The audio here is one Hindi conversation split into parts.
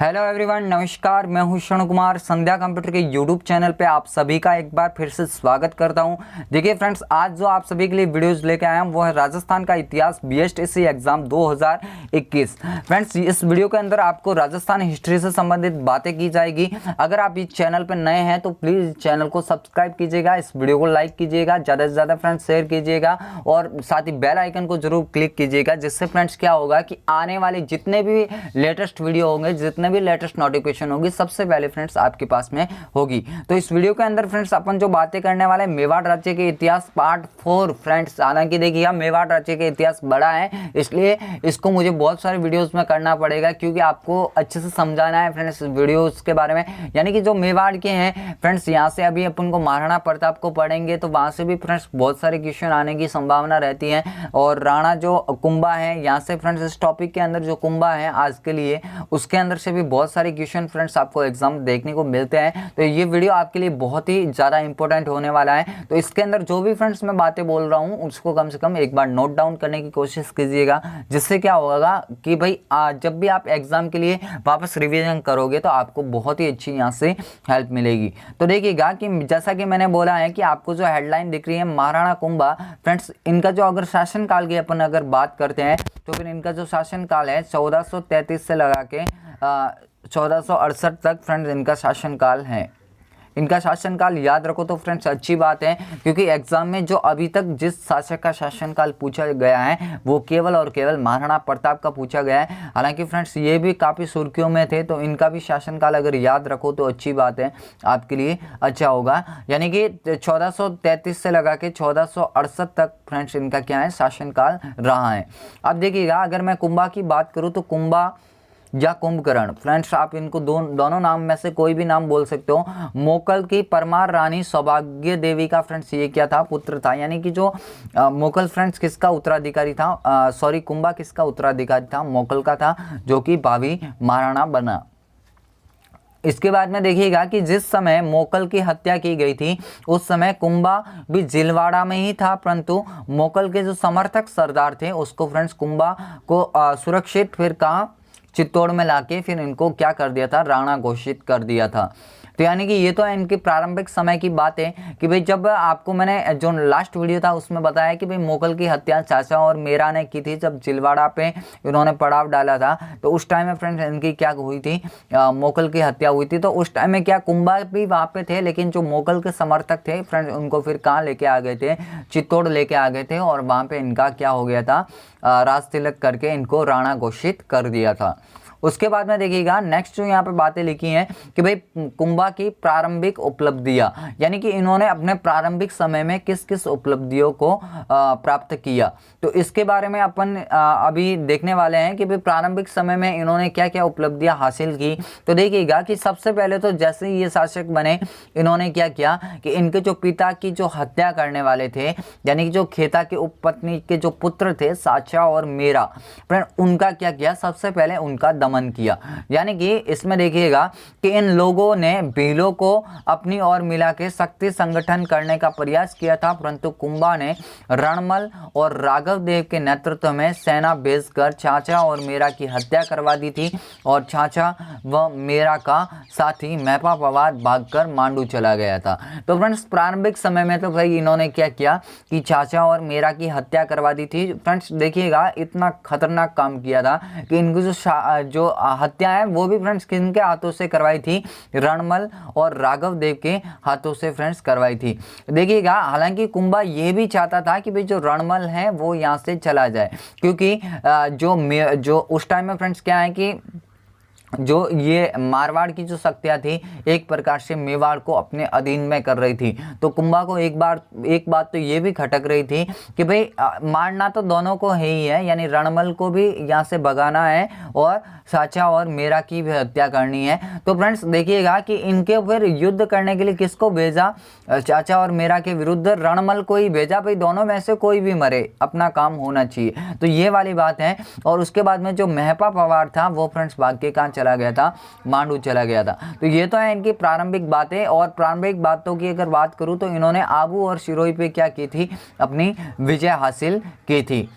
हेलो एवरीवन, नमस्कार। मैं हूं क्षण कुमार। संध्या कंप्यूटर के यूट्यूब चैनल पे आप सभी का एक बार फिर से स्वागत करता हूं। देखिए फ्रेंड्स, आज जो आप सभी के लिए वीडियोस लेके आया हूं वो है राजस्थान का इतिहास बीएसटीसी एग्जाम 2021। फ्रेंड्स, इस वीडियो के अंदर आपको राजस्थान हिस्ट्री से संबंधित बातें की जाएगी। अगर आप इस चैनल पर नए हैं तो प्लीज़ चैनल को सब्सक्राइब कीजिएगा, इस वीडियो को लाइक कीजिएगा, ज़्यादा से ज़्यादा फ्रेंड्स शेयर कीजिएगा और साथ ही बेल आइकन को जरूर क्लिक कीजिएगा, जिससे फ्रेंड्स क्या होगा कि आने वाले जितने भी लेटेस्ट वीडियो होंगे, जितने भी लेटेस्ट नोटिफिकेशन होगी, सबसे पहले फ्रेंड्स आपके पास में होगी। तो इस वीडियो के अंदर फ्रेंड्स अपन जो बातें करने वाले मेवाड़ राज्य के इतिहास पार्ट 4 फ्रेंड्स। हालांकि देखिएगा मेवाड़ राज्य के इतिहास बड़ा है, इसलिए इसको मुझे बहुत सारे वीडियोस में करना पड़ेगा, क्योंकि आपको अच्छे से समझाना है फ्रेंड्स वीडियोस के बारे में। यानी कि जो मेवाड़ के हैं फ्रेंड्स, यहाँ से अभी अपन को महाराणा प्रताप को पढ़ेंगे तो वहाँ से भी फ्रेंड्स बहुत सारे क्वेश्चन आने की संभावना रहती है। और राणा जो कुंभा है, यहाँ से फ्रेंड्स इस टॉपिक के अंदर जो कुंभा है आज के लिए, उसके अंदर से भी बहुत सारे क्वेश्चन फ्रेंड्स आपको एग्जाम देखने को मिलते हैं। तो ये वीडियो आपके लिए बहुत ही ज़्यादा इंपॉर्टेंट होने वाला है। तो इसके अंदर जो भी फ्रेंड्स मैं बातें बोल रहा हूँ उसको कम से कम एक बार नोट डाउन करने की कोशिश कीजिएगा, जिससे क्या होगा कि भाई जब भी आप एग्जाम के लिए वापस रिविजन करोगे तो आपको बहुत ही अच्छी यहाँ से हेल्प मिलेगी। तो देखिएगा कि जैसा कि मैंने बोला है कि आपको जो हेडलाइन दिख रही है महाराणा कुंभा, फ्रेंड्स इनका जो अगर शासनकाल की अपन अगर बात करते हैं तो फिर इनका जो शासनकाल है 1433 से लगा के 1468 तक फ्रेंड्स इनका शासनकाल है। इनका शासनकाल याद रखो तो फ्रेंड्स अच्छी बात है, क्योंकि एग्जाम में जो अभी तक जिस शासक का शासनकाल पूछा गया है वो केवल और केवल महाराणा प्रताप का पूछा गया है। हालांकि फ्रेंड्स ये भी काफ़ी सुर्खियों में थे, तो इनका भी शासनकाल अगर याद रखो तो अच्छी बात है, आपके लिए अच्छा होगा। यानी कि 1433 से लगा के 1468 तक फ्रेंड्स इनका क्या है, शासनकाल रहा है। अब देखिएगा, अगर मैं कुंभा की बात करूँ तो कुंभा या कुंभकर्ण फ्रेंड्स, आप इनको दोनों नाम में से कोई भी नाम बोल सकते हो। मोकल की परमार रानी सौभाग्य देवी का फ्रेंड्स ये क्या था, पुत्र था। यानी कि जो मोकल फ्रेंड्स किसका उत्तराधिकारी था, सॉरी कुंभा किसका उत्तराधिकारी था, मोकल का था, जो कि भावी महाराणा बना। इसके बाद में देखिएगा कि जिस समय मोकल की हत्या की गई थी उस समय कुंभा भी जिलवाड़ा में ही था, परंतु मोकल के जो समर्थक सरदार थे उसको फ्रेंड्स कुंभा को सुरक्षित फिर कहाँ, चित्तौड़ में लाके फिर इनको क्या कर दिया था, राणा घोषित कर दिया था। तो यानी कि ये तो है इनके प्रारंभिक समय की बात है कि भाई जब आपको मैंने जो लास्ट वीडियो था उसमें बताया कि भाई मोगल की हत्या चाचा और मेरा ने की थी, जब जिलवाड़ा पे इन्होंने पड़ाव डाला था तो उस टाइम में फ्रेंड्स इनकी क्या हुई थी, मोगल की हत्या हुई थी। तो उस टाइम में क्या कुंभा भी वहाँ पे थे, लेकिन जो मोगल के समर्थक थे फ्रेंड्स उनको फिर कहाँ लेके आ गए थे, चित्तौड़ लेके आ गए थे, और वहाँ पे इनका क्या हो गया था, राज तिलक करके इनको राणा घोषित कर दिया था। उसके बाद में देखिएगा नेक्स्ट जो यहाँ पे बातें लिखी हैं कि भाई कुंभा की प्रारंभिक उपलब्धियां, यानी कि इन्होंने अपने प्रारंभिक समय में किस किस उपलब्धियों को प्राप्त किया, तो इसके बारे में अपन अभी देखने वाले हैं कि भाई प्रारंभिक समय में इन्होंने क्या क्या उपलब्धियां हासिल की। तो देखिएगा कि सबसे पहले तो जैसे ही ये शासक बने, इन्होंने क्या किया कि इनके जो पिता की जो हत्या करने वाले थे, यानी कि जो खेता के उपपत्नी के जो पुत्र थे साचा और मेरा, फ्रेंड उनका क्या किया, सबसे पहले उनका दमन किया। यानी कि इसमें देखिएगा कि इन लोगों ने भीलों को अपनी ओर मिला के शक्ति संगठन करने का प्रयास किया था, परंतु कुंभा ने रणमल और राघव देव के नेतृत्व में सेना भेजकर चाचा और मेरा की हत्या करवा दी थी, और चाचा व मेरा का साथी महपा पवार भागकर मांडू चला गया था। तो फ्रेंड्स प्रारंभिक समय में तो भाई इन्होंने क्या किया कि चाचा और मेरा की हत्या करवा दी थी। फ्रेंड्स देखिएगा इतना खतरनाक काम किया था कि इनको जो हत्या है वो भी फ्रेंड्स किनके हाथों से करवाई थी, रणमल और राघव देव के हाथों से फ्रेंड्स करवाई थी। देखिएगा हालांकि कुंभा ये भी चाहता था कि भाई जो रणमल है वो यहाँ से चला जाए, क्योंकि जो उस टाइम में फ्रेंड्स क्या है कि जो ये मारवाड़ की जो शक्तियाँ थी एक प्रकार से मेवाड़ को अपने अधीन में कर रही थी। तो कुंभा को एक बात तो ये भी खटक रही थी कि भाई मारना तो दोनों को है ही है, यानी रणमल को भी यहाँ से भगाना है और साचा और मेरा की भी हत्या करनी है। तो फ्रेंड्स देखिएगा कि इनके फिर युद्ध करने के लिए किसको भेजा, चाचा और मेरा के विरुद्ध रणमल को ही भेजा। भाई दोनों में से कोई भी मरे, अपना काम होना चाहिए, तो ये वाली बात है। और उसके बाद में जो महपा पवार था वो फ्रेंड्स भाग के कहाँ चला गया था, मांडू चला गया था। तो ये तो है इनकी प्रारंभिक बातें। और प्रारंभिक बातों की अगर बात करूँ तो इन्होंने आबू और सिरोही पे क्या की थी, अपनी विजय हासिल की थी।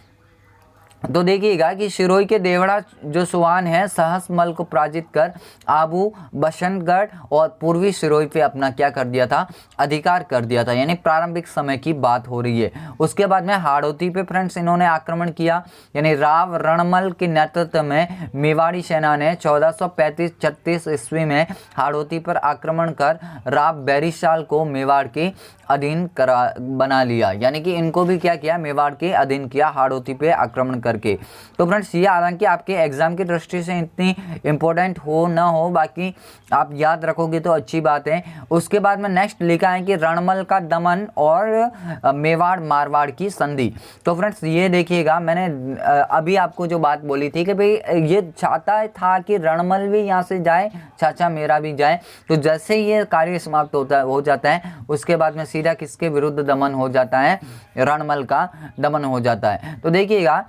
तो देखिएगा कि शिरोई के देवड़ा जो सुवान है सहसमल को पराजित कर आबू बसंतगढ़ और पूर्वी शिरोई पे अपना क्या कर दिया था, अधिकार कर दिया था, यानी प्रारंभिक समय की बात हो रही है। उसके बाद में हाड़ौती पे फ्रेंड्स इन्होंने आक्रमण किया, यानी राव रणमल के नेतृत्व में मेवाड़ी सेना ने 1435-36 ईस्वी में हाड़ौती पर आक्रमण कर राव बैरिशाल को मेवाड़ के अधीन बना लिया, यानी कि इनको भी क्या किया, मेवाड़ के अधीन किया हाड़ौती पे आक्रमण करके। तो फ्रेंड्स ये हालांकि आपके एग्जाम की दृष्टि से इतनी इंपॉर्टेंट हो ना हो, बाकी आप याद रखोगे तो अच्छी बात है। उसके बाद में नेक्स्ट लिखा है कि रणमल का दमन और मेवाड़ मारवाड़ की संधि। तो फ्रेंड्स ये देखिएगा, मैंने अभी आपको जो बात बोली थी कि भाई ये चाहता था कि रणमल भी यहाँ से जाए, चाचा मेरा भी जाए। तो जैसे ये कार्य समाप्त हो जाता है, उसके बाद में सीधा किसके विरुद्ध दमन हो जाता है, रणमल का दमन हो जाता है। तो देखिएगा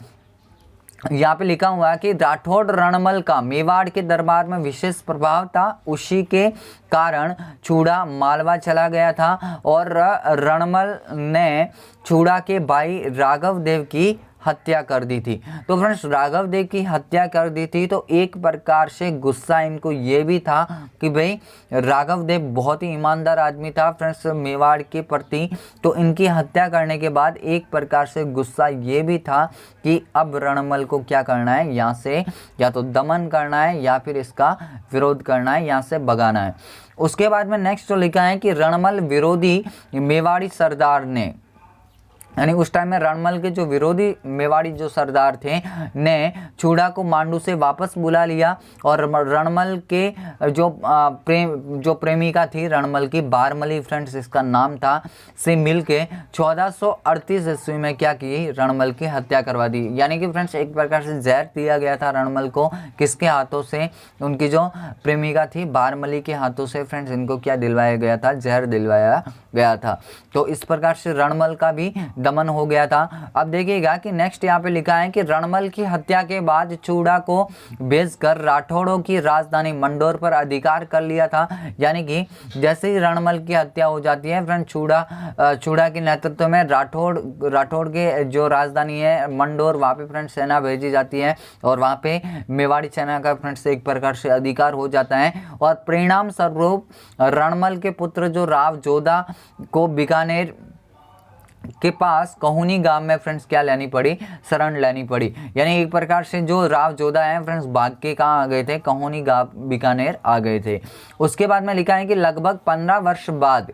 यहाँ पे लिखा हुआ है कि राठौड़ रणमल का मेवाड़ के दरबार में विशेष प्रभाव था, उसी के कारण चूड़ा मालवा चला गया था और रणमल ने चूड़ा के भाई राघव देव की हत्या कर दी थी। तो फ्रेंड्स राघव देव की हत्या कर दी थी, तो एक प्रकार से गुस्सा इनको ये भी था कि भाई राघव देव बहुत ही ईमानदार आदमी था फ्रेंड्स मेवाड़ के प्रति। तो इनकी हत्या करने के बाद एक प्रकार से गुस्सा ये भी था कि अब रणमल को क्या करना है, यहाँ से या तो दमन करना है या फिर इसका विरोध करना है, यहाँ से भगाना है। उसके बाद में नेक्स्ट जो लिखा है कि रणमल विरोधी मेवाड़ी सरदार ने, यानी उस टाइम में रणमल के जो विरोधी मेवाड़ी जो सरदार थे ने चूड़ा को मांडू से वापस बुला लिया और रणमल के जो प्रेमिका थी रणमल की, बारमली फ्रेंड्स इसका नाम था, से मिलके 1438 ईस्वी में क्या की, रणमल की हत्या करवा दी। यानी कि फ्रेंड्स एक प्रकार से जहर दिया गया था रणमल को, किसके हाथों से, उनकी जो प्रेमिका थी बारमली के हाथों से फ्रेंड्स इनको क्या दिलवाया गया था, जहर दिलवाया गया था। तो इस प्रकार से रणमल का भी दमन हो गया था। अब देखिएगा कि नेक्स्ट यहाँ पे लिखा है कि रणमल की हत्या के बाद चूड़ा को भेजकर राठौड़ों की राजधानी मंडोर पर अधिकार कर लिया था। यानी कि जैसे ही रणमल की हत्या हो जाती है फ्रेंड, चूड़ा के नेतृत्व में राठौड़ के जो राजधानी है मंडोर, वहाँ पे फ्रेंड सेना भेजी जाती है और वहाँ पे मेवाड़ी सेना का फ्रेंड्स एक प्रकार से अधिकार हो जाता है। और परिणाम स्वरूप रणमल के पुत्र जो राव जोधा को बीकानेर के पास कहुनी गांव में फ्रेंड्स क्या लेनी पड़ी, शरण लेनी पड़ी। यानी एक प्रकार से जो राव जोधा है फ्रेंड्स भाग के कहाँ आ गए थे, कहुनी गांव बीकानेर आ गए थे। उसके बाद में लिखा है कि लगभग 15 वर्ष बाद,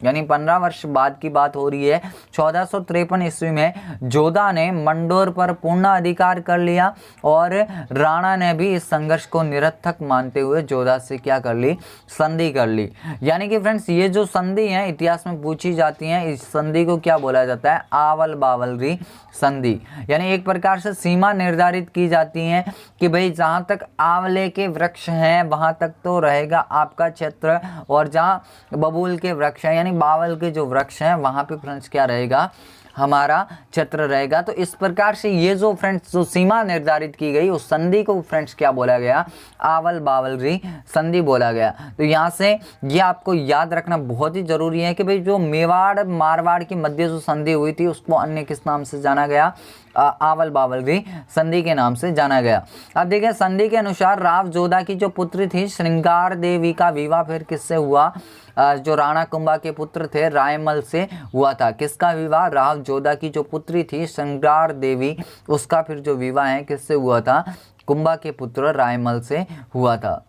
यानी 15 वर्ष बाद की बात हो रही है, 1453 ईस्वी में जोधा ने मंडोर पर पूर्ण अधिकार कर लिया और राणा ने भी इस संघर्ष को निरर्थक मानते हुए जोधा से क्या कर ली, संधि कर ली। यानी कि फ्रेंड्स ये जो संधि है इतिहास में पूछी जाती है, इस संधि को क्या बोला जाता है, आवल बावलरी संधि। यानी एक प्रकार से सीमा निर्धारित की जाती है कि भाई जहाँ तक आंवले के वृक्ष हैं वहाँ तक तो रहेगा आपका क्षेत्र, और जहाँ बबूल के वृक्ष हैं यानी बावल के जो वृक्ष हैं वहाँ पे फ्रेंड्स क्या रहेगा, हमारा क्षेत्र रहेगा। तो इस प्रकार से ये जो फ्रेंड्स जो सीमा निर्धारित की गई उस संधि को फ्रेंड्स क्या बोला गया, आवल बावलरी संधि बोला गया। तो यहाँ से ये आपको याद रखना बहुत ही जरूरी है कि भाई जो मेवाड़ मारवाड़ के मध्य जो संधि हुई थी उसको अन्य किस नाम से जाना गया, आवल बावलरी संधि के नाम से जाना गया। अब देखिए संधि के अनुसार राव जोधा की जो पुत्री थी श्रृंगार देवी का विवाह फिर किससे हुआ, जो राणा कुंभा के पुत्र थे रायमल से हुआ था। किसका विवाह, राव जोधा की जो पुत्री थी श्रृंगार देवी, उसका फिर जो विवाह है किससे हुआ था, कुंभा के पुत्र रायमल से हुआ था।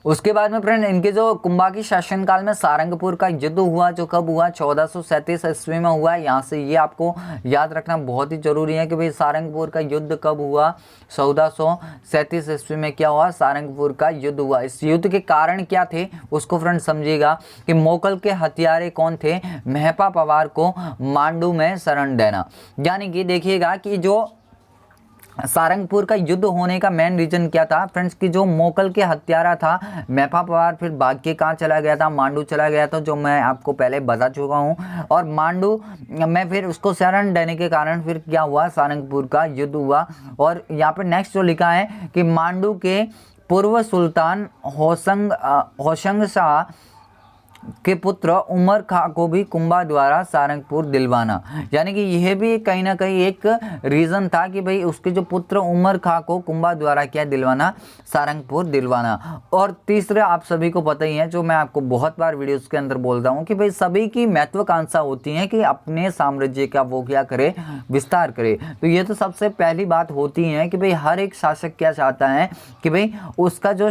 उसके बाद में फ्रेंड इनके जो कुंभा की शासनकाल में सारंगपुर का युद्ध हुआ, जो कब हुआ, 1437 ईस्वी में हुआ। यहाँ से ये आपको याद रखना बहुत ही जरूरी है कि भाई सारंगपुर का युद्ध कब हुआ, 1437 ईस्वी में क्या हुआ, सारंगपुर का युद्ध हुआ। इस युद्ध के कारण क्या थे उसको फ्रेंड समझिएगा कि मोगल के हथियारे कौन थे, मेहपा पवार को मांडू में शरण देना। यानी कि देखिएगा कि जो सारंगपुर का युद्ध होने का मेन रीजन क्या था फ्रेंड्स, कि जो मोगल के हत्यारा था मेहपा पवार फिर भाग के कहाँ चला गया था, मांडू चला गया था, जो मैं आपको पहले बता चुका हूँ। और मांडू में फिर उसको शरण देने के कारण फिर क्या हुआ, सारंगपुर का युद्ध हुआ। और यहाँ पे नेक्स्ट जो लिखा है कि मांडू के पूर्व सुल्तान होशंग शाह के पुत्र उमर खां को भी कुंभा द्वारा सारंगपुर दिलवाना। यानी कि यह भी कहीं ना कहीं एक रीज़न था कि भाई उसके जो पुत्र उमर खां को कुंभा द्वारा क्या दिलवाना, सारंगपुर दिलवाना। और तीसरा आप सभी को पता ही है, जो मैं आपको बहुत बार वीडियोस के अंदर बोलता हूँ कि भाई सभी की महत्वाकांक्षा होती है कि अपने साम्राज्य का वो क्या करे, विस्तार करे। तो ये तो सबसे पहली बात होती है कि भाई हर एक शासक क्या चाहता है कि भाई उसका जो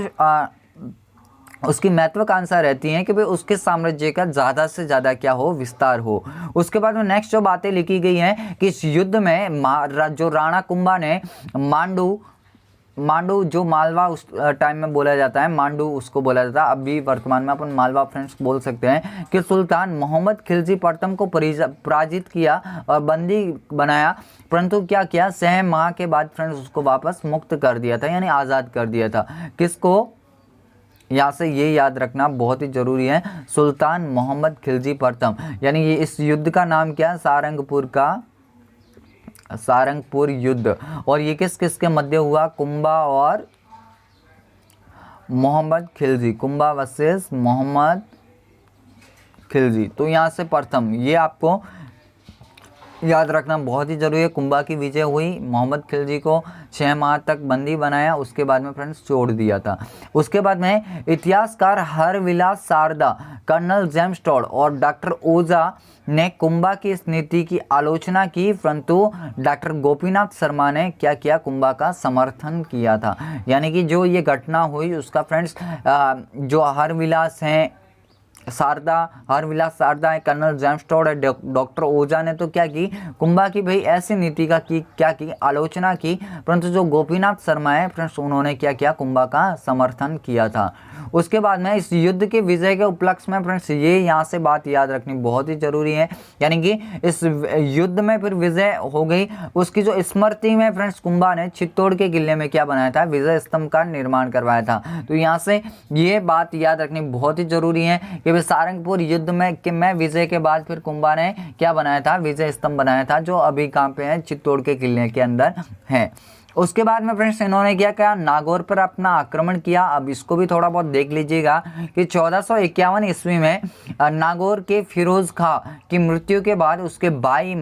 उसकी महत्वाकांक्षा रहती है कि भाई उसके साम्राज्य का ज़्यादा से ज़्यादा क्या हो, विस्तार हो। उसके बाद में नेक्स्ट जो बातें लिखी गई हैं कि इस युद्ध में जो राणा कुंभा ने मांडू जो मालवा उस टाइम में बोला जाता है, मांडू उसको बोला जाता है, अभी वर्तमान में अपन मालवा फ्रेंड्स बोल सकते हैं, कि सुल्तान मोहम्मद खिलजी प्रथम को पराजित किया और बंदी बनाया, परंतु क्या किया, 6 माह के बाद फ्रेंड्स उसको वापस मुक्त कर दिया था, यानी आज़ाद कर दिया था। किसको, यहाँ से ये याद रखना बहुत ही जरूरी है, सुल्तान मोहम्मद खिलजी प्रथम। यानी ये इस युद्ध का नाम क्या है, सारंगपुर युद्ध। और ये किस किस के मध्य हुआ, कुंभा और मोहम्मद खिलजी, कुंभा वर्सेस मोहम्मद खिलजी। तो यहाँ से प्रथम ये आपको याद रखना बहुत ही जरूरी है। कुंभा की विजय हुई, मोहम्मद खिलजी को 6 माह तक बंदी बनाया, उसके बाद में फ्रेंड्स छोड़ दिया था। उसके बाद में इतिहासकार हरविलास सारदा, कर्नल जेम्स टॉड और डॉक्टर ओझा ने कुंभा की इस नीति की आलोचना की, परंतु डॉक्टर गोपीनाथ शर्मा ने क्या किया, कुंभा का समर्थन किया था। यानी कि जो ये घटना हुई उसका फ्रेंड्स जो हरविलास सारदा है, कर्नल जेम्स टॉड है, डॉक्टर ओझा ने तो क्या की, कुंभा की भाई ऐसी नीति का क्या की आलोचना की, परंतु जो गोपीनाथ शर्मा है फ्रेंड्स उन्होंने क्या किया, कुंभा का समर्थन किया था। उसके बाद में इस युद्ध के विजय के उपलक्ष्य में फ्रेंड्स ये यहाँ से बात याद रखनी बहुत ही जरूरी है, यानी कि इस युद्ध में फिर विजय हो गई, उसकी जो स्मृति में फ्रेंड्स कुंभा ने चित्तौड़ के किले में क्या बनाया था, विजय स्तंभ का निर्माण करवाया था। तो यहाँ से ये बात याद रखनी बहुत ही जरूरी है कि भाई सारंगपुर युद्ध में विजय के बाद फिर कुंभा ने क्या बनाया था, विजय स्तंभ बनाया था, जो अभी कहाँ पे है, चित्तौड़ के किले के अंदर है। उसके बाद में फ्रेंड्स इन्होंने क्या किया, नागौर पर अपना आक्रमण किया। अब इसको भी थोड़ा बहुत देख लीजिएगा कि 1451 ईस्वी में नागौर के फिरोज खां की मृत्यु के बाद उसके भाई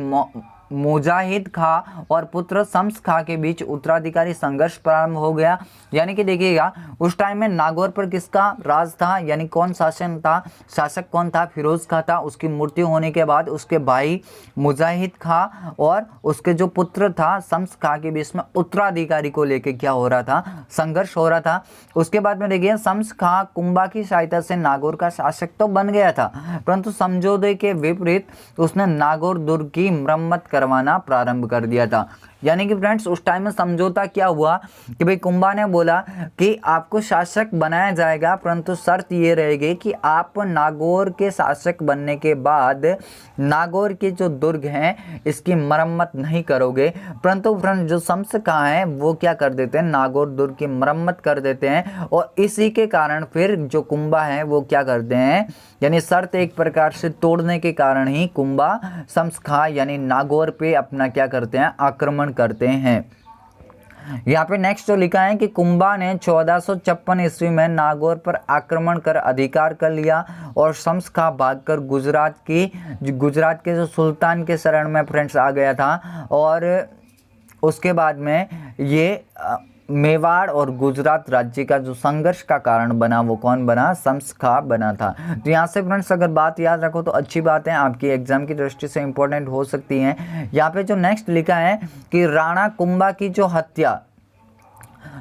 मुजाहिद खां और पुत्र शम्स खां के बीच उत्तराधिकारी संघर्ष प्रारंभ हो गया। यानी कि देखिएगा उस टाइम में नागौर पर किसका राज था, यानी कौन शासक कौन था, फिरोज खां था। उसकी मृत्यु होने के बाद उसके भाई मुजाहिद खां और उसके जो पुत्र था शम्स खां के बीच में उत्तराधिकारी को लेकर क्या हो रहा था, संघर्ष हो रहा था। उसके बाद में देखिए शम्स खां कुंभा की सहायता से नागौर का शासक तो बन गया था, परंतु समझौते के विपरीत उसने नागौर दुर्ग की मरम्मत करवाना प्रारंभ कर दिया था। यानी कि फ्रेंड्स उस टाइम में समझौता क्या हुआ कि भाई कुंभा ने बोला कि आपको शासक बनाया जाएगा, परंतु शर्त ये रहेगी कि आप नागौर के शासक बनने के बाद नागौर के जो दुर्ग हैं इसकी मरम्मत नहीं करोगे। परंतु फ्रेंड्स जो शम्स खां है वो क्या कर देते हैं, नागौर दुर्ग की मरम्मत कर देते हैं, और इसी के कारण फिर जो कुंभा है वो क्या करते हैं, यानी शर्त एक प्रकार से तोड़ने के कारण ही कुंभा शम्स खां यानी नागौर पे अपना क्या करते हैं, आक्रमण करते हैं। यहाँ पे नेक्स्ट जो लिखा है कि कुंभा ने 1456 ईस्वी में नागौर पर आक्रमण कर अधिकार कर लिया और शम्स खां भागकर गुजरात के जो सुल्तान के शरण में फ्रेंड्स आ गया था। और उसके बाद में ये मेवाड़ और गुजरात राज्य का जो संघर्ष का कारण बना वो कौन बना, शम्स खां बना था। तो यहाँ से फ्रेंड्स अगर बात याद रखो तो अच्छी बात है, आपकी एग्जाम की दृष्टि से इंपॉर्टेंट हो सकती है। यहाँ पे जो नेक्स्ट लिखा है कि राणा कुंभा की जो हत्या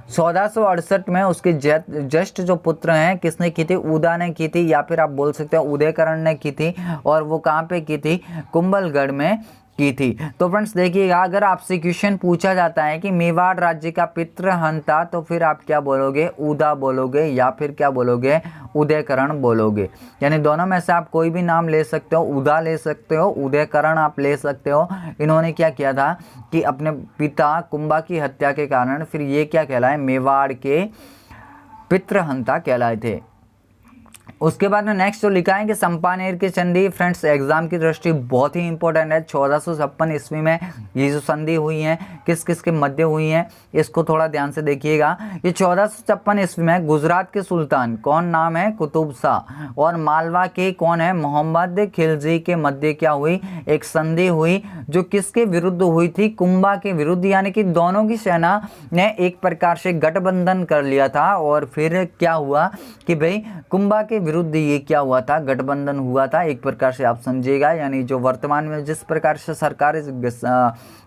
1468 में उसके जस्ट जो पुत्र हैं किसने की थी, उदा ने की थी, या फिर आप बोल सकते हो उदयकरण ने की थी, और वो कहाँ पे की थी, कुंभलगढ़ में की थी। तो फ्रेंड्स देखिएगा अगर आपसे क्वेश्चन पूछा जाता है कि मेवाड़ राज्य का पितृहंता, तो फिर आप क्या बोलोगे, उदा बोलोगे या फिर क्या बोलोगे, उदयकरण बोलोगे। यानी दोनों में से आप कोई भी नाम ले सकते हो, उदा ले सकते हो, उदयकरण आप ले सकते हो। इन्होंने क्या किया था कि अपने पिता कुंभा की हत्या के कारण फिर ये क्या कहलाए, मेवाड़ के पितृहंता कहलाए थे। उसके बाद में नेक्स्ट जो लिखा है कि चंपानेर की संधि, फ्रेंड्स एग्जाम की दृष्टि बहुत ही इंपॉर्टेंट है। 1456 ईस्वी में ये जो संधि हुई है किस किस के मध्य हुई है, इसको थोड़ा ध्यान से देखिएगा। ये 1456 ईस्वी में गुजरात के सुल्तान कौन नाम है, कुतुब शाह, और मालवा के कौन है, मोहम्मद खिलजी के मध्य क्या हुई, एक संधि हुई, जो किसके विरुद्ध हुई थी, कुंभा के विरुद्ध। यानी कि दोनों की सेना ने एक प्रकार से गठबंधन कर लिया था और फिर क्या हुआ कि भाई कुंभा के विरुद्ध ये क्या हुआ था, गठबंधन हुआ था एक प्रकार से, आप समझिएगा। यानी जो वर्तमान में जिस प्रकार से सरकार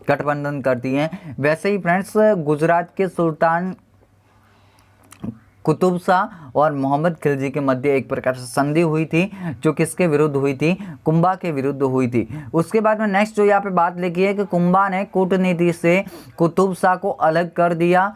गठबंधन करती है, वैसे ही फ्रेंड्स गुजरात के सुल्तान कुतुब शाह और मोहम्मद खिलजी के मध्य एक प्रकार से संधि हुई थी, जो किसके विरुद्ध हुई थी, कुंभा के विरुद्ध हुई थी। उसके बाद में नेक्स्ट जो यहाँ पे बात लिखी है कि कुंभा ने कूटनीति से कुतुब शाह को अलग कर दिया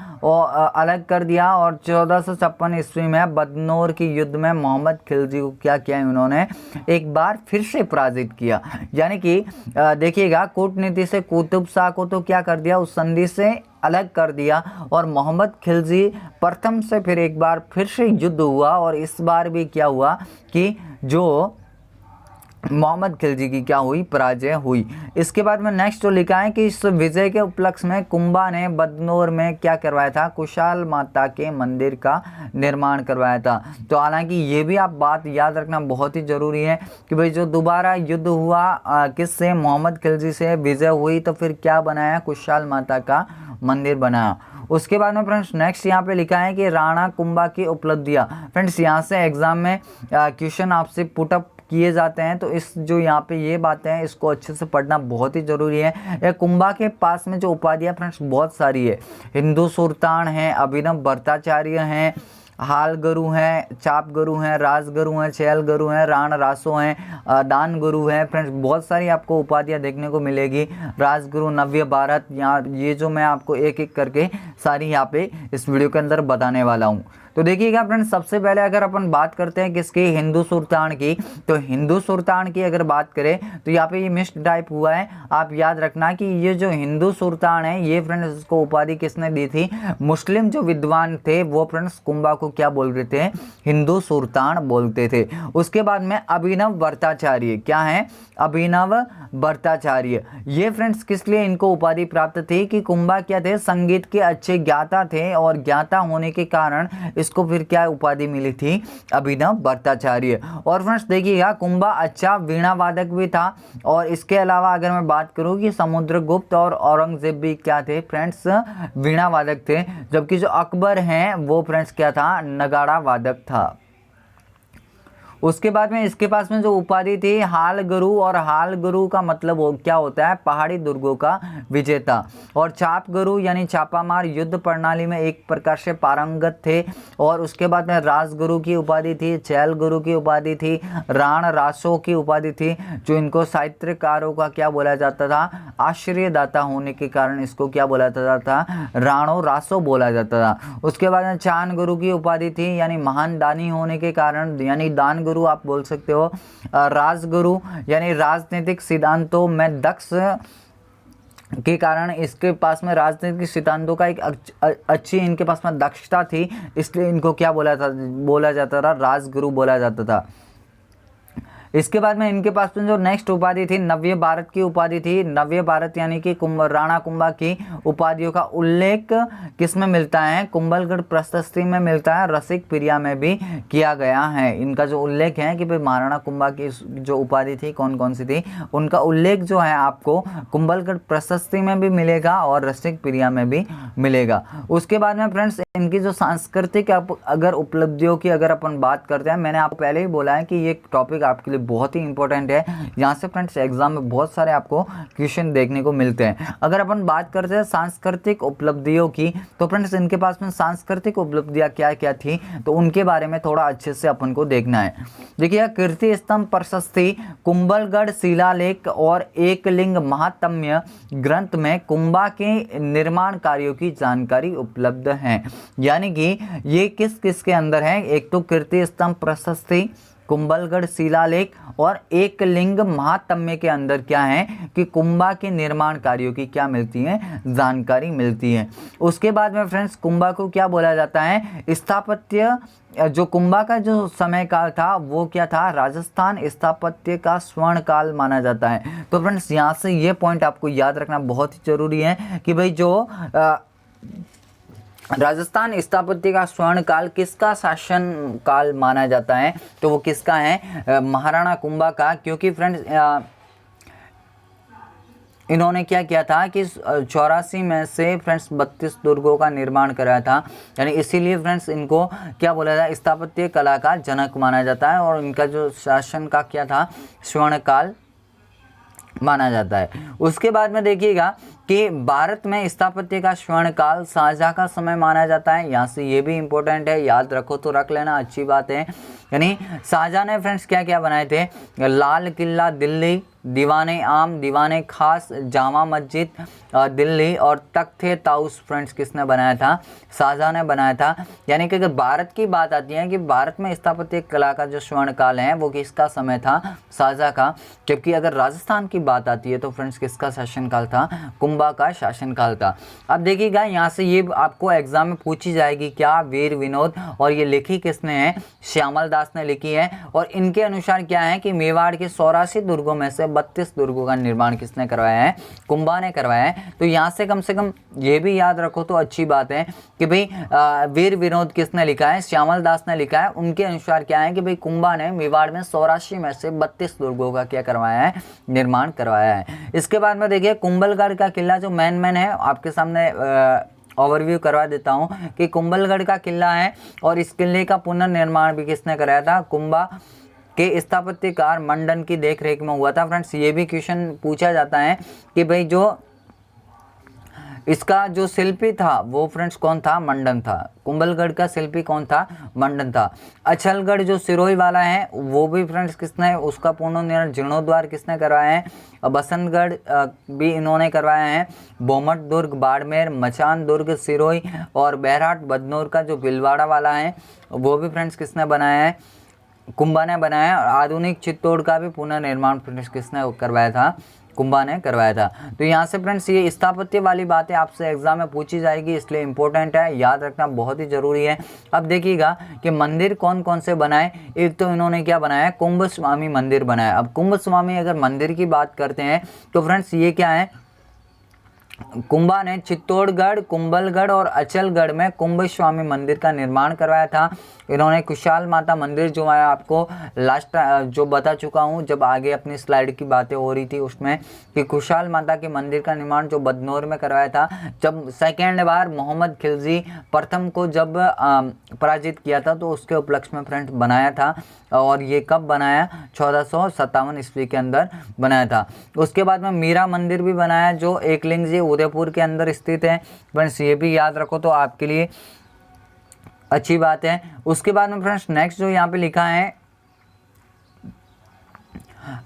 और 1456 ईस्वी में बदनौर की युद्ध में मोहम्मद खिलजी को क्या किया, उन्होंने एक बार फिर से पराजित किया। यानी कि देखिएगा, कूटनीति से कुतुब शाह को तो क्या कर दिया, उस संधि से अलग कर दिया, और मोहम्मद खिलजी प्रथम से फिर एक बार फिर से युद्ध हुआ, और इस बार भी क्या हुआ कि जो मोहम्मद खिलजी की क्या हुई, पराजय हुई। इसके बाद में नेक्स्ट जो लिखा है कि इस विजय के उपलक्ष्य में कुंभा ने बदनौर में क्या करवाया था, कुशाल माता के मंदिर का निर्माण करवाया था। तो हालांकि ये भी आप बात याद रखना बहुत ही जरूरी है कि भाई जो दोबारा युद्ध हुआ किससे, मोहम्मद खिलजी से विजय हुई, तो फिर क्या बनाया, कुशाल माता का मंदिर बनाया। उसके बाद में फ्रेंड्स नेक्स्ट यहाँ पे लिखा है कि राणा कुंभा की उपलब्धियाँ। फ्रेंड्स यहाँ से एग्जाम में क्वेश्चन आपसे पुटअप किए जाते हैं, तो इस जो यहाँ पे ये बातें हैं इसको अच्छे से पढ़ना बहुत ही जरूरी है। कुंभा के पास में जो उपाधियाँ फ्रेंड्स बहुत सारी है, हिंदू सुल्तान है, अभिनव भट्टाचार्य हैं, हाल गुरु हैं, चाप गुरु हैं, राज गुरु हैं, चैल गुरु हैं, राण रासो हैं, दान गुरु हैं। फ्रेंड्स बहुत सारी आपको उपाधियां देखने को मिलेगी। राजगुरु, नव्य भारत, यहाँ ये जो मैं आपको एक एक करके सारी यहाँ पे इस वीडियो के अंदर बताने वाला हूँ। तो देखिएगा फ्रेंड्स, सबसे पहले अगर अपन बात करते हैं किसकी, हिंदू सुल्तान की, तो हिंदू सुल्तान की अगर बात करें तो यहाँ पे ये मिस्ड टाइप हुआ है। आप याद रखना कि ये जो हिंदू सुल्तान है, ये फ्रेंड्स इसको उपाधि किसने दी थी, मुस्लिम जो विद्वान थे वो फ्रेंड्स कुंभा को क्या बोलते थे, हिंदू सुल्तान बोलते थे। उसके बाद में अभिनव भट्टाचार्य, क्या है, अभिनव भट्टाचार्य, ये फ्रेंड्स किस लिए इनको उपाधि प्राप्त थी कि कुंभा क्या थे, संगीत के अच्छे ज्ञाता थे, और ज्ञाता होने के कारण इसको फिर क्या उपाधि मिली थी, अभिनव भट्टाचार्य। और फ्रेंड्स देखिएगा, कुंभा अच्छा वीणा वादक भी था, और इसके अलावा अगर मैं बात करूं कि समुद्रगुप्त और औरंगजेब भी क्या थे, फ्रेंड्स वीणा वादक थे, जबकि जो अकबर हैं वो फ्रेंड्स क्या था, नगाड़ा वादक था। उसके बाद में इसके पास में जो उपाधि थी हाल गुरु, और हाल गुरु का मतलब क्या होता है, पहाड़ी दुर्गों का विजेता। और चाप गुरु यानी छापामार युद्ध प्रणाली में एक प्रकार से पारंगत थे। और उसके बाद में राजगुरु की उपाधि थी, चैल गुरु की उपाधि थी, राण रासो की उपाधि थी, जो इनको साहित्यकारों का क्या बोला जाता था, आश्रयदाता होने के कारण इसको क्या बोला जाता था, राणो रासो बोला जाता था। उसके बाद में चान गुरु की उपाधि थी, यानी महान दानी होने के कारण, यानी दान गुरु आप बोल सकते हो। राजगुरु यानी राजनीतिक सिद्धांतों में दक्ष के कारण इसके पास में राजनीतिक सिद्धांतों का एक अच्छी इनके पास में दक्षता थी, इसलिए इनको क्या बोला जाता था, राजगुरु बोला जाता था। इसके बाद में इनके पास में जो नेक्स्ट उपाधि थी, नव्य भारत की उपाधि थी। नव्य भारत यानी कि राणा कुंभा की उपाधियों का उल्लेख किस में मिलता है, कुंभलगढ़ प्रशस्ति में मिलता है, रसिक प्रिया में भी किया गया है। इनका जो उल्लेख है कि भाई महाराणा कुंभा की जो उपाधि थी कौन कौन सी थी, उनका उल्लेख जो है आपको कुंभलगढ़ प्रशस्ति में भी मिलेगा और रसिक प्रिया में भी मिलेगा। उसके बाद में फ्रेंड्स इनकी जो सांस्कृतिक अगर उपलब्धियों की अगर अपन बात करते हैं, मैंने आपको पहले ही बोला है कि ये टॉपिक आपके लिए बहुत ही इंपॉर्टेंट है। यहाँ से फ्रेंड्स एग्जाम में बहुत सारे आपको क्वेश्चन देखने को मिलते हैं। अगर अपन बात करते हैं सांस्कृतिक उपलब्धियों की, तो फ्रेंड्स इनके पास में सांस्कृतिक उपलब्धियाँ क्या क्या थी, तो उनके बारे में थोड़ा अच्छे से अपन को देखना है। देखिए, कीर्ति स्तंभ प्रशस्ति, कुंभलगढ़ शिलालेख और एकलिंग महात्म्य ग्रंथ में कुंभा के निर्माण कार्यों की जानकारी उपलब्ध है। यानी कि ये किस किस के अंदर है, एक तो कीर्ति स्तंभ प्रशस्ति, कुंभलगढ़ शिलालेख और एक लिंग महात्म्य के अंदर क्या है कि कुंभा के निर्माण कार्यों की क्या मिलती है, जानकारी मिलती है। उसके बाद में फ्रेंड्स कुंभा को क्या बोला जाता है, स्थापत्य, जो कुंभा का जो समय काल था वो क्या था, राजस्थान स्थापत्य का स्वर्ण काल माना जाता है। तो फ्रेंड्स यहाँ से ये पॉइंट आपको याद रखना बहुत ही जरूरी है कि भाई जो राजस्थान स्थापत्य का स्वर्ण काल किसका शासन काल माना जाता है, तो वो किसका है, महाराणा कुंभा का। क्योंकि फ्रेंड्स इन्होंने क्या किया था कि 84 में से फ्रेंड्स 32 दुर्गों का निर्माण कराया था, यानी इसीलिए फ्रेंड्स इनको क्या बोला जाता है, स्थापत्य कला का जनक माना जाता है। और इनका जो शासन का क्या था, स्वर्ण काल माना जाता है। उसके बाद में देखिएगा कि भारत में स्थापत्य का स्वर्ण काल शाहजहां का समय माना जाता है। यहाँ से ये भी इंपॉर्टेंट है, याद रखो तो रख लेना, अच्छी बात है। यानी शाहजहां ने फ्रेंड्स क्या क्या बनाए थे, लाल किला दिल्ली, दीवाने आम, दीवाने खास, जामा मस्जिद दिल्ली और तख्त ताउस फ्रेंड्स किसने बनाया था, शाहजहां ने बनाया था। यानी कि अगर भारत की बात आती है कि भारत में स्थापत्य कला का जो स्वर्ण काल है वो किसका समय था, शाहजहां का। जबकि अगर राजस्थान की बात आती है तो फ्रेंड्स किसका शासनकाल था, कुंभा का शासनकाल था। अब देखिएगा यहाँ से ये आपको एग्जाम में पूछी जाएगी क्या, वीर विनोद, और ये लिखी किसने है, श्यामल दास ने लिखी है। और इनके अनुसार क्या है कि मेवाड़ के 84 दुर्गों में से 32 दुर्गों का निर्माण किसने करवाया है, कुंभा ने करवाया है। तो यहाँ से कम ये भी याद रखो तो अच्छी बात है कि भाई वीर विनोद किसने लिखा है, श्यामल दास ने लिखा है। उनके अनुसार क्या है कि भाई कुंभा ने मेवाड़ में 84 में से 32 दुर्गों का क्या करवाया है, निर्माण करवाया है। इसके बाद में देखिए कुंभलगढ़ का किला जो मेन है आपके सामने ओवरव्यू करवा देता हूँ कि कुंभलगढ़ का किला है और इस किले का पुनर्निर्माण भी किसने कराया था, कुंभा के स्थापत्यकार मंडन की देखरेख में हुआ था। फ्रेंड्स ये भी क्वेश्चन पूछा जाता है कि भाई जो इसका जो शिल्पी था वो फ्रेंड्स कौन था, मंडन था। कुंभलगढ़ का शिल्पी कौन था, मंडन था। अछलगढ़ जो सिरोही वाला है वो भी फ्रेंड्स किसने, उसका पुनर्निर्माण जीर्णोद्वार किसने करवाया है, बसंतगढ़ भी इन्होंने करवाया है। बोमट दुर्ग, बाड़मेर, मचान दुर्ग, सिरोही और बहराट बदनौर का जो भीलवाड़ा वाला है वो भी फ्रेंड्स किसने बनाया है, कुंभा ने बनाया। और आधुनिक चित्तौड़ का भी पुनर्निर्माण फ्रेंड्स किसने करवाया था, कुंभा ने करवाया था। तो यहाँ से फ्रेंड्स ये स्थापत्य वाली बातें आपसे एग्जाम में पूछी जाएगी, इसलिए इंपॉर्टेंट है, याद रखना बहुत ही जरूरी है। अब देखिएगा कि मंदिर कौन कौन से बनाए। एक तो इन्होंने क्या बनाया, कुंभ स्वामी मंदिर बनाया। अब कुंभ स्वामी अगर मंदिर की बात करते हैं तो फ्रेंड्स ये क्या है, कुंभा ने चित्तौड़गढ़, कुंभलगढ़ और अचलगढ़ में कुंभ स्वामी मंदिर का निर्माण करवाया था। इन्होंने कुशाल माता मंदिर जो मैं आपको लास्ट जो बता चुका हूँ जब आगे अपनी स्लाइड की बातें हो रही थी उसमें, कि कुशाल माता के मंदिर का निर्माण जो बदनौर में करवाया था। जब सेकेंड बार मोहम्मद खिलजी प्रथम को जब पराजित किया था तो उसके उपलक्ष्य में फ्रेंड्स बनाया था। और ये कब बनाया, 1457 ईस्वी के अंदर बनाया था। उसके बाद में मीरा मंदिर भी बनाया जो एकलिंग जी उदयपुर के अंदर स्थित है। फ्रेंड्स ये भी याद रखो तो आपके लिए अच्छी बात है। उसके बाद में फ्रेंड्स नेक्स्ट जो यहाँ पे लिखा है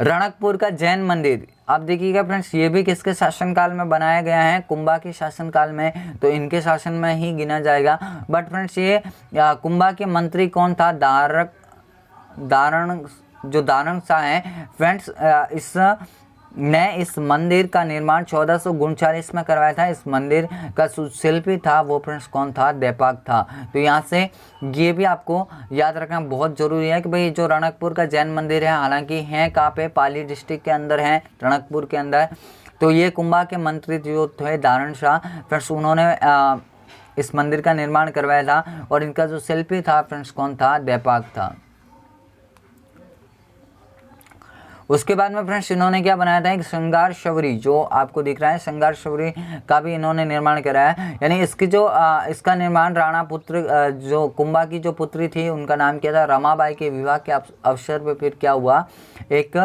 रणकपुर का जैन मंदिर। आप देखिएगा फ्रेंड्स ये भी किसके शासनकाल में बनाया गया है, कुंभा के शासनकाल में, तो इनके शासन में ही गिना जाएगा। बट फ्रेंड्स ये कुंभा के मंत्री कौन था, दारण शाह है। फ्रेंड्स इस मंदिर का निर्माण 1439 में करवाया था। इस मंदिर का शिल्पी था वो फ्रेंड्स कौन था, देपाक था। तो यहाँ से ये भी आपको याद रखना बहुत जरूरी है कि भाई जो रणकपुर का जैन मंदिर है, हालांकि है कहाँ पे, पाली डिस्ट्रिक्ट के अंदर है, रणकपुर के अंदर। तो ये कुंभा के मंत्री जो थे दारण शाह, फ्रेंड्स उन्होंने इस मंदिर का निर्माण करवाया था। और इनका जो शिल्पी था फ्रेंड्स कौन था, देपाक था। उसके बाद में फ्रेंड्स इन्होंने क्या बनाया था, एक श्रृंगार शबरी जो आपको दिख रहा है, श्रृंगार शबरी का भी इन्होंने निर्माण कराया है। यानी इसकी जो इसका निर्माण राणा पुत्र जो कुंभा की जो पुत्री थी उनका नाम क्या था, रमाबाई के विवाह के अवसर पर फिर क्या हुआ, एक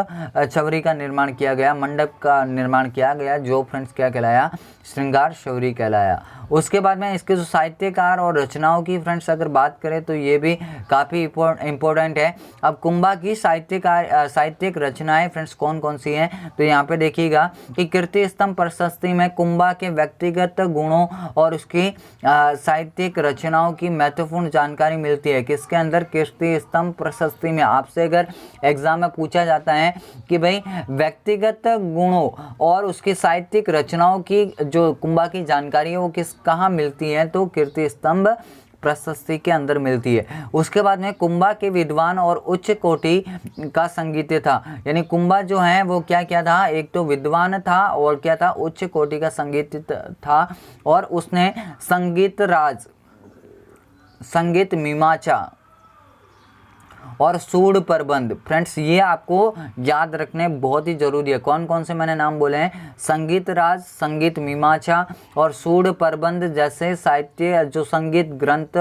शबरी का निर्माण किया गया, मंडप का निर्माण किया गया जो फ्रेंड्स क्या कहलाया, श्रृंगार शबरी कहलाया। उसके बाद में इसके जो साहित्यकार और रचनाओं की फ्रेंड्स अगर बात करें तो ये भी काफ़ी इम्पोर्टेंट है। अब कुंभा की साहित्यिक रचनाएं फ्रेंड्स कौन कौन सी हैं, तो यहाँ पे देखिएगा कि कीर्ति स्तंभ प्रशस्ति में कुंभा के व्यक्तिगत गुणों और उसकी साहित्यिक रचनाओं की महत्वपूर्ण जानकारी मिलती है। किसके अंदर? कीर्ति स्तंभ प्रशस्ति में। आपसे अगर एग्जाम में पूछा जाता है कि भाई व्यक्तिगत गुणों और उसकी साहित्यिक रचनाओं की जो कुंभा की जानकारी है वो कहाँ मिलती है, तो कीर्ति स्तंभ प्रशस्ति के अंदर मिलती है। उसके बाद में कुंभा के विद्वान और उच्च कोटि का संगीत था, यानी कुंभा जो है वो क्या क्या था, एक तो विद्वान था और क्या था, उच्च कोटि का संगीत था, और उसने संगीत राज, संगीत मीमांसा और सूढ़ प्रबंध, फ्रेंड्स ये आपको याद रखने बहुत ही जरूरी है। कौन कौन से मैंने नाम बोले हैं? संगीत राज, संगीत मीमांसा और सूढ़ प्रबंध जैसे साहित्य जो संगीत ग्रंथ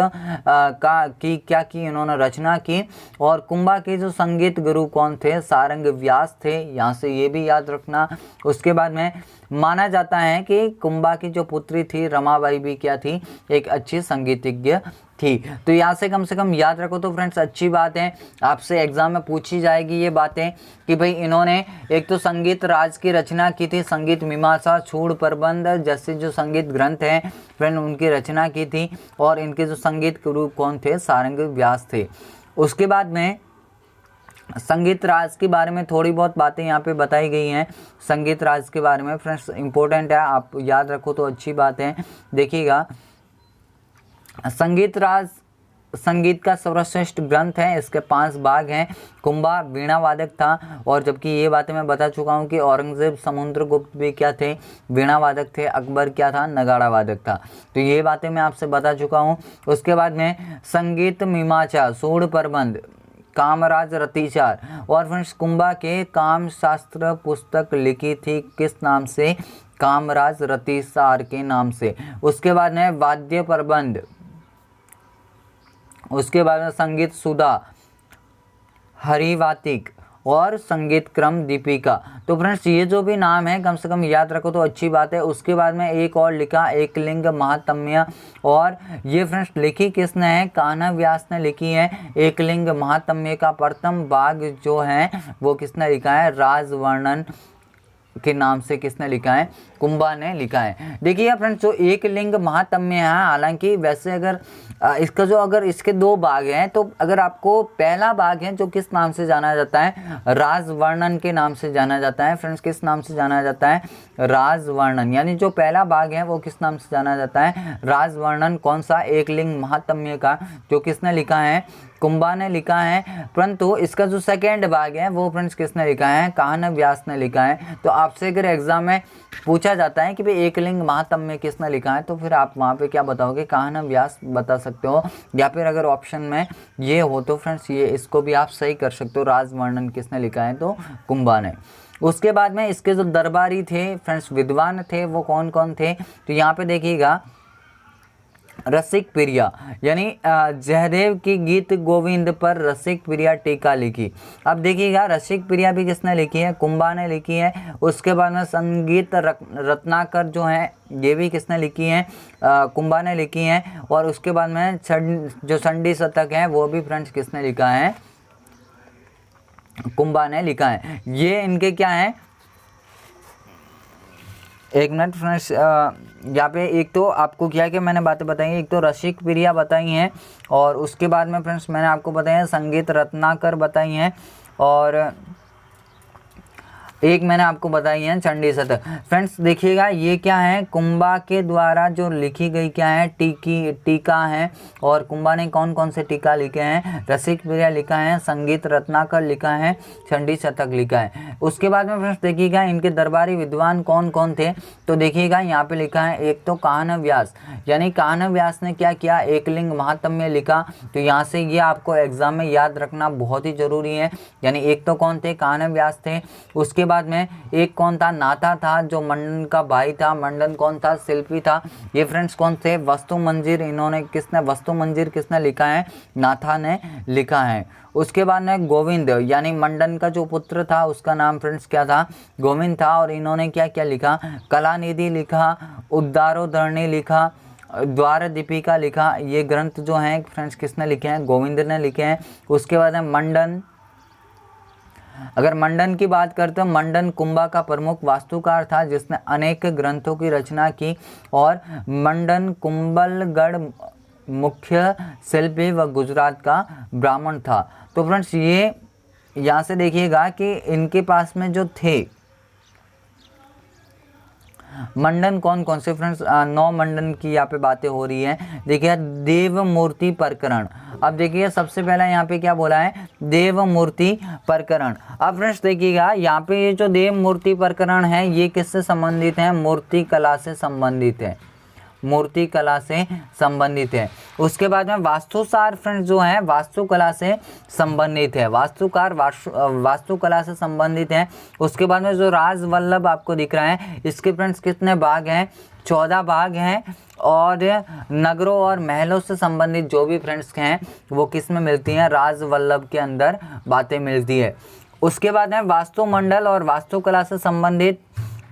क्या की इन्होंने रचना की। और कुंभा के जो संगीत गुरु कौन थे? सारंग व्यास थे, यहाँ से ये भी याद रखना। उसके बाद में माना जाता है कि कुंभा की जो पुत्री थी रमाबाई भी क्या थी? एक अच्छी संगीतज्ञ थी। तो यहाँ से कम याद रखो तो फ्रेंड्स अच्छी बात है, आपसे एग्जाम में पूछी जाएगी ये बातें कि भाई इन्होंने एक तो संगीत राज की रचना की थी, संगीत मीमांसा, सूढ़ प्रबंध जैसे जो संगीत ग्रंथ हैं फ्रेंड उनकी रचना की थी, और इनके जो संगीत गुरु कौन थे? सारंग व्यास थे। उसके बाद में संगीत राज के बारे में थोड़ी बहुत बातें यहाँ पे बताई गई हैं। संगीत राज के बारे में फ्रेंड्स इंपॉर्टेंट है, आप याद रखो तो अच्छी बात है। देखिएगा संगीत राज संगीत का सर्वश्रेष्ठ ग्रंथ है, इसके 5 भाग हैं। कुंभा वीणा वादक था, और जबकि ये बातें मैं बता चुका हूँ कि औरंगजेब समुद्रगुप्त भी क्या थे? वीणा वादक थे। अकबर क्या था? नगाड़ा वादक था। तो ये बातें मैं आपसे बता चुका हूँ। उसके बाद में संगीत मीमांसा, सूढ़ प्रबंध, कामराज रतिचार, और फ्रेंड्स कुंभा के काम शास्त्र पुस्तक लिखी थी किस नाम से? कामराज रतिचार के नाम से। उसके बाद में वाद्य प्रबंध, उसके बाद में संगीत सुधा, हरिवातिक और संगीत क्रम दीपिका। तो फ्रेंड्स ये जो भी नाम है कम से कम याद रखो तो अच्छी बात है। उसके बाद में एक और लिखा, एकलिंग महात्म्य, और ये फ्रेंड्स लिखी किसने है? कान्हा व्यास ने लिखी है। एकलिंग महात्म्य का प्रथम भाग जो है वो किसने लिखा है? राजवर्णन के नाम से किसने लिखा है? कुंभा ने लिखा है। देखिए फ्रेंड्स जो एकलिंग महात्म्य है, हालांकि वैसे अगर इसका जो अगर इसके 2 भाग हैं, तो अगर आपको पहला भाग है जो किस नाम से जाना जाता है? राजवर्णन के नाम से जाना जाता है। फ्रेंड्स किस नाम से जाना जाता है? राजवर्णन, यानी जो पहला भाग है वो किस नाम से जाना जाता है? राजवर्णन। कौन सा? एकलिंग महात्म्य का, जो किसने लिखा है? कुंभा ने लिखा है। परंतु इसका जो सेकेंड भाग है वो फ्रेंड्स किसने लिखा है? कान्हा व्यास ने लिखा है। तो आपसे अगर एग्जाम में पूछा जाता है कि भाई एकलिंग महात्म्य किसने लिखा है, तो फिर आप वहाँ पे क्या बताओगे? कान्हा व्यास बता सकते हो, या फिर अगर ऑप्शन में ये हो तो फ्रेंड्स ये इसको भी आप सही कर सकते हो। राजवर्णन किसने लिखा है? तो कुंभा ने। उसके बाद में इसके जो दरबारी थे फ्रेंड्स, विद्वान थे, वो कौन कौन थे? तो यहाँ पे देखिएगा रसिक प्रिया, यानी जयदेव की गीत गोविंद पर रसिक प्रिया टीका लिखी। अब देखिएगा रसिक प्रिया भी किसने लिखी है? कुंभा ने लिखी है। उसके बाद में संगीत रत्नाकर जो है ये भी किसने लिखी है? कुंभा ने लिखी है। और उसके बाद में जो संडी शतक है वो भी फ्रेंड्स किसने लिखा है? कुंभा ने लिखा है। ये इनके क्या है? एक मिनट फ्रेंड्स, यहाँ पे एक तो आपको क्या क्या मैंने बातें बताई हैं, एक तो रसिक प्रिया बताई हैं, और उसके बाद में फ्रेंड्स मैंने आपको बताया संगीत रत्नाकर बताई हैं, और एक मैंने आपको बताई है चंडी शतक। फ्रेंड्स देखिएगा ये क्या है? कुंभा के द्वारा जो लिखी गई क्या है? टीका है। और कुंभा ने कौन कौन से टीका लिखे हैं? रसिक प्रिया लिखा है, संगीत रत्नाकर लिखा है, चंडी शतक लिखा है। उसके बाद में फ्रेंड्स देखिएगा इनके दरबारी विद्वान कौन कौन थे, तो देखिएगा यहाँ पे लिखा है एक तो कान्हा व्यास, यानी कान्हा व्यास ने क्या किया? एकलिंग महात्म्य लिखा। तो यहाँ से ये आपको एग्जाम में याद रखना बहुत ही जरूरी है, यानी एक तो कौन थे? कान्हा व्यास थे। उसके बाद में एक कौन था? नाथा था, जो मंडन का भाई था। मंडन कौन था? शिल्पी था। ये फ्रेंड्स कौन थे? वस्तु मंजिर, इन्होंने किसने वस्तु मंजिर किसने लिखा है? नाथा ने लिखा है। उसके बाद में गोविंद, यानी मंडन का जो पुत्र था उसका नाम फ्रेंड्स क्या था? गोविंद था। और इन्होंने क्या क्या लिखा? कलानिधि लिखा, उद्दारोधरणी लिखा, द्वार दीपिका लिखा। ये ग्रंथ जो हैं फ्रेंड्स किसने लिखे हैं? गोविंद ने लिखे हैं। उसके बाद है मंडन। अगर मंडन की बात करते हैं, मंडन कुंभा का प्रमुख वास्तुकार था जिसने अनेक ग्रंथों की रचना की, और मंडन कुंभलगढ़ मुख्य शिल्पी व गुजरात का ब्राह्मण था। तो फ्रेंड्स ये यहाँ से देखिएगा कि इनके पास में जो थे मंडन कौन कौन से फ्रेंड्स, 9 मंडन की यहाँ पे बातें हो रही हैं। देखिए देव मूर्ति प्रकरण। अब देखिए सबसे पहला यहाँ पे क्या बोला है? देव मूर्ति प्रकरण। अब फ्रेंड्स देखिएगा यहाँ पे ये जो देव मूर्ति प्रकरण है ये किससे संबंधित है? मूर्ति कला से संबंधित है, मूर्ति कला से संबंधित है। उसके बाद में वास्तुसार फ्रेंड्स जो है वास्तुकला से संबंधित है, वास्तुकार वास्तुकला से संबंधित है। उसके बाद में जो राजवल्लभ आपको दिख रहा है इसके फ्रेंड्स कितने भाग हैं? 14 भाग हैं। और नगरों और महलों से संबंधित जो भी फ्रेंड्स हैं वो किस में मिलती हैं? राजवल्लभ के अंदर बातें मिलती है। उसके बाद में वास्तुमंडल और वास्तुकला से संबंधित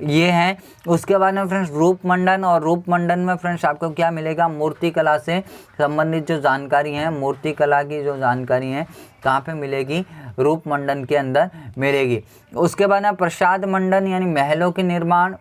ये हैं। उसके बाद में फ्रेंड्स रूप मंडन, और रूप मंडन में फ्रेंड्स आपको क्या मिलेगा? मूर्ति कला से संबंधित जो जानकारी है, मूर्ति कला की जो जानकारी है कहाँ पे मिलेगी? रूप मंडन के अंदर मिलेगी। उसके बाद में प्रसाद मंडन यानी महलों के निर्माण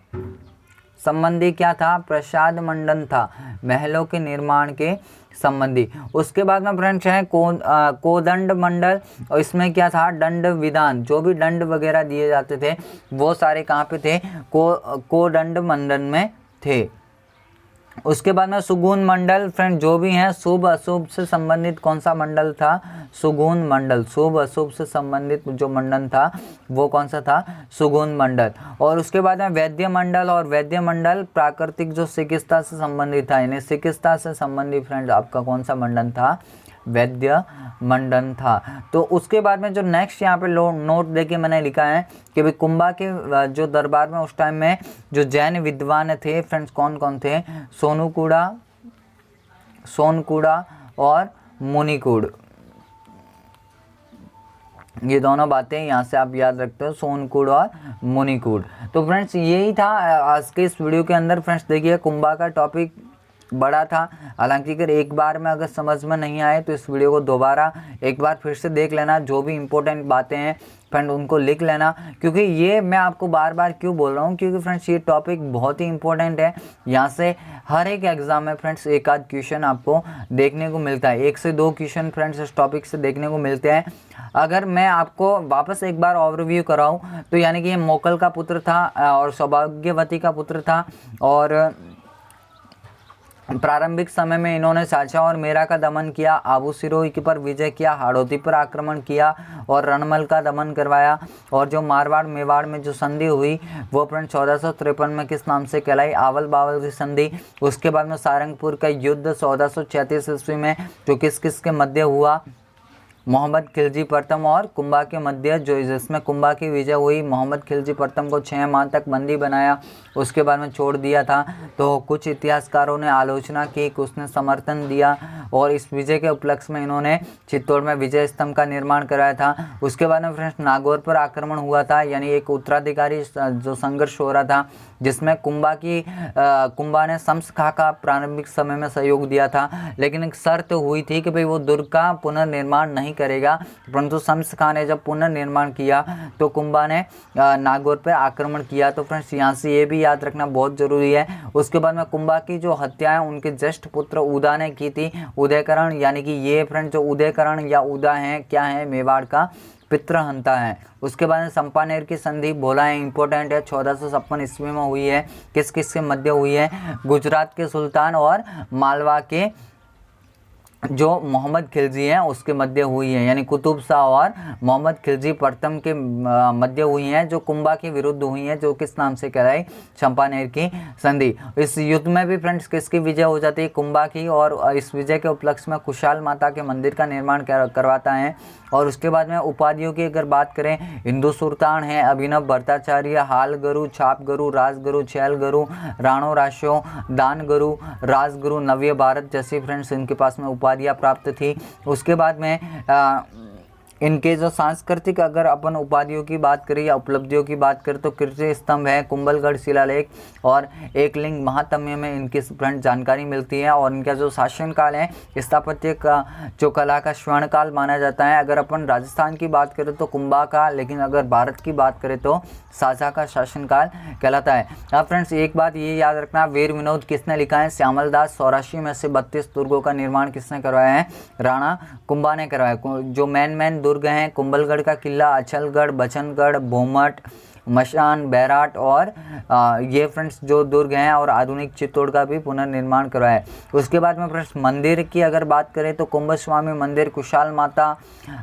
संबंधी क्या था? प्रसाद मंडन था, महलों के निर्माण के संबंधी। उसके बाद में फ्रेंड्स है कोदंड मंडल, और इसमें क्या था? दंड विधान, जो भी दंड वगैरह दिए जाते थे वो सारे कहाँ पे थे? कोदंड मंडन में थे। उसके बाद में सुगुन मंडल फ्रेंड, जो भी हैं शुभ अशुभ से संबंधित कौन सा मंडल था? सुगुन मंडल। शुभ अशुभ से संबंधित जो मंडल था वो कौन सा था? सुगुन मंडल। और उसके बाद में वैद्य मंडल, और वैद्य मंडल प्राकृतिक जो चिकित्सा से संबंधित था, यानी चिकित्सा से संबंधित फ्रेंड आपका कौन सा मंडल था? वैद्य मंडन था। तो उसके बाद में जो नेक्स्ट यहाँ पे नोट देके मैंने लिखा है कि भाई कुंभा के जो दरबार में उस टाइम में जो जैन विद्वान थे फ्रेंड्स कौन कौन थे? सोनकुड़ा और मुनिकुड़। ये दोनों बातें यहाँ से आप याद रखते हो, सोनकुड़ और मुनिकुड़। तो फ्रेंड्स यही था आज के इस वीडियो के अंदर। फ्रेंड्स देखिए कुंभा का टॉपिक बड़ा था, हालांकि अगर एक बार में अगर समझ में नहीं आए तो इस वीडियो को दोबारा एक बार फिर से देख लेना, जो भी इम्पोर्टेंट बातें हैं फ्रेंड उनको लिख लेना। क्योंकि ये मैं आपको बार बार क्यों बोल रहा हूँ? क्योंकि फ्रेंड्स ये टॉपिक बहुत ही इंपॉर्टेंट है। यहाँ से हर एक एग्जाम में फ्रेंड्स एक आध क्वेश्चन आपको देखने को मिलता है, 1 से 2 क्वेश्चन फ्रेंड्स इस टॉपिक से देखने को मिलते हैं। अगर मैं आपको वापस एक बार ओवरव्यू कराऊँ तो यानी कि ये मोकल का पुत्र था और सौभाग्यवती का पुत्र था, और प्रारंभिक समय में इन्होंने साचा और मेरा का दमन किया, आबूसिरोही पर विजय किया, हाड़ौती पर आक्रमण किया और रणमल का दमन करवाया। और जो मारवाड़ मेवाड़ में जो संधि हुई वो फ्रेंड 1453 में किस नाम से कहलाई? आवल बावल की संधि। उसके बाद में सारंगपुर का युद्ध 1436 ईस्वी में जो किस किस के मध्य हुआ? मोहम्मद खिलजी प्रथम और कुंभा के मध्य, जो जिसमें कुंभा की विजय हुई। मोहम्मद खिलजी प्रथम को 6 माह तक बंदी बनाया, उसके बाद में छोड़ दिया था। तो कुछ इतिहासकारों ने आलोचना की कि उसने समर्थन दिया, और इस विजय के उपलक्ष्य में इन्होंने चित्तौड़ में विजय स्तंभ का निर्माण कराया था। उसके बाद में फ्रेंड्स नागौर पर आक्रमण हुआ था, यानी एक उत्तराधिकारी जो संघर्ष हो रहा था जिसमें कुंभा ने शम्स खां का प्रारंभिक समय में सहयोग दिया था, लेकिन एक शर्त हुई थी कि भाई वो दुर्ग का पुनर्निर्माण नहीं करेगा। परंतु शम्स खां ने जब पुनर्निर्माण किया तो कुंभा ने नागौर पर आक्रमण किया। तो फ्रेंड्स यहाँ से ये भी याद रखना बहुत जरूरी है। उसके बाद में कुंभा की जो हत्या है उनके ज्येष्ठ पुत्र उदा ने की थी, उदयकरण, यानी कि ये फ्रेंड जो उदयकरण या उदा है क्या है? मेवाड़ का पितृहंता है। उसके बाद में चंपानेर की संधि बोला है, इंपॉर्टेंट है, 1456 ईस्वी में हुई है। किस किस के मध्य हुई है? गुजरात के सुल्तान और मालवा के जो मोहम्मद खिलजी हैं उसके मध्य हुई है, यानी कुतुब शाह और मोहम्मद खिलजी प्रथम के मध्य हुई हैं, जो कुंभा के विरुद्ध हुई हैं, जो किस नाम से कहलाई? चंपानेर की संधि। इस युद्ध में भी फ्रेंड्स किसकी विजय हो जाती है? कुंभा की, और इस विजय के उपलक्ष्य में खुशहाल माता के मंदिर का निर्माण करवाता है। और उसके बाद में उपाधियों की अगर बात करें, हिंदू सुल्तान है अभिनव भट्टाचार्य, हाल गुरु, छाप गुरु, राजगुरु, छैल गुरु, राणो राशो, दान गुरु, राजगुरु, नव्य भारत जैसी फ्रेंड्स इनके पास में उपाधियाँ प्राप्त थी। उसके बाद में इनके जो सांस्कृतिक अगर अपन उपाधियों की बात करें या उपलब्धियों की बात करें तो कीर्ति स्तंभ है, कुंभलगढ़ शिलालेख और एकलिंग महात्म्य में इनकी फ्रेंड जानकारी मिलती है। और इनका जो शासनकाल है स्थापत्य का जो कला का स्वर्ण काल माना जाता है। अगर अपन राजस्थान की बात करें तो कुंभा का, लेकिन अगर भारत की बात करें तो शाजा का शासनकाल कहलाता है। अब फ्रेंड्स एक बात ये याद रखना, वीर विनोद किसने लिखा है? श्यामल दास। 84 में से 32 दुर्गों का निर्माण किसने करवाया है? राणा कुंभा ने करवाया। जो मेन दुर्ग हैं, कुंभलगढ़ का किला, अचलगढ़, बचनगढ़, भोमट, मशान, बैराट और ये फ्रेंड्स जो दुर्ग हैं, और आधुनिक चित्तौड़ का भी पुनर्निर्माण करवाया है। उसके बाद में फ्रेंड्स मंदिर की अगर बात करें तो कुंभस्वामी मंदिर, कुशाल माता,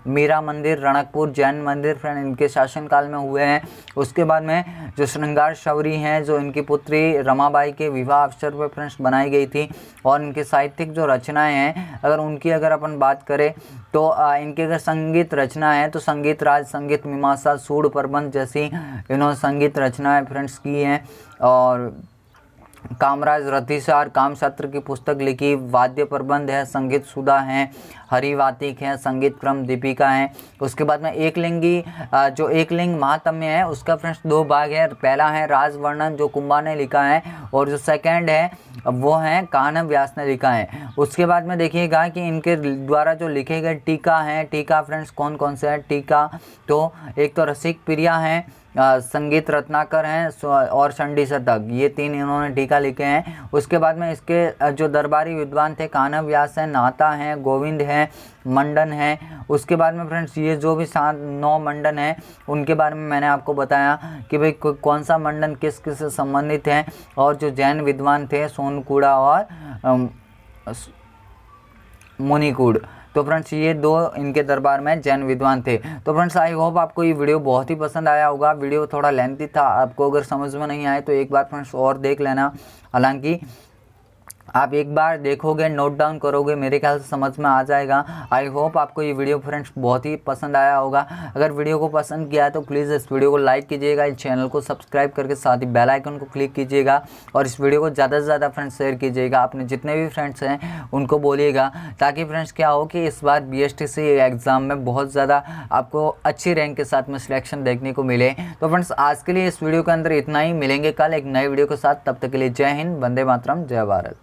मीरा मंदिर, रणकपुर जैन मंदिर फ्रेंड इनके शासनकाल में हुए हैं। उसके बाद में जो श्रृंगार शौरी हैं, जो इनकी पुत्री रमाबाई के विवाह अवसर पर फ्रेंड्स बनाई गई थी। और इनके साहित्यिक जो रचनाएं हैं अगर अपन बात करें तो इनके अगर संगीत रचना है तो संगीत राज, संगीत मीमांसा, सूड प्रबंध जैसी इन्होंने संगीत रचनाएं फ्रेंड्स की हैं। और कामराज रतिसार कामशास्त्र की पुस्तक लिखी, वाद्य प्रबंध है, संगीत सुधा है, हरिवातिक है, संगीत क्रम दीपिका है। उसके बाद में एकलिंगी जो एकलिंग महात्म्य है उसका फ्रेंड्स 2 भाग है। पहला है राजवर्णन जो कुंभा ने लिखा है, और जो सेकंड है वो है कान्ह व्यास ने लिखा है। उसके बाद में देखिएगा कि इनके द्वारा जो लिखे गए टीका हैं, टीका फ्रेंड्स कौन कौन से हैं टीका, तो एक तो रसिक प्रिया हैं, संगीत रत्नाकर हैं और चंडी शतक, ये 3 इन्होंने टीका लिखे हैं। उसके बाद में इसके जो दरबारी विद्वान थे कान्ह व्यास हैं, नाथा हैं, गोविंद हैं, मंडन है। उसके बाद में फ्रेंड्स ये जो भी 9 मंडन हैं उनके बारे में मैंने आपको बताया कि भाई कौन सा मंडन किस किस से संबंधित है। और जो जैन विद्वान थे सोनकुड़ा और मुनिकुड़, तो फ्रेंड्स ये 2 इनके दरबार में जैन विद्वान थे। तो फ्रेंड्स आई होप आपको ये वीडियो बहुत ही पसंद आया होगा। वीडियो थोड़ा लेंथी था, आपको अगर समझ में नहीं आए तो एक बार फ्रेंड्स और देख लेना। हालांकि आप एक बार देखोगे, नोट डाउन करोगे, मेरे ख्याल से समझ में आ जाएगा। आई होप आपको ये वीडियो फ्रेंड्स बहुत ही पसंद आया होगा। अगर वीडियो को पसंद किया है तो प्लीज़ इस वीडियो को लाइक कीजिएगा, इस चैनल को सब्सक्राइब करके साथ ही बेल आइकन को क्लिक कीजिएगा, और इस वीडियो को ज़्यादा से ज़्यादा फ्रेंड्स शेयर कीजिएगा। अपने जितने भी फ्रेंड्स हैं उनको बोलिएगा, ताकि फ्रेंड्स क्या हो कि इस बार BSTC एग्ज़ाम में बहुत ज़्यादा आपको अच्छी रैंक के साथ में सिलेक्शन देखने को मिले। तो फ्रेंड्स आज के लिए इस वीडियो के अंदर इतना ही, मिलेंगे कल एक नए वीडियो के साथ। तब तक के लिए जय हिंद, वंदे मातरम, जय भारत।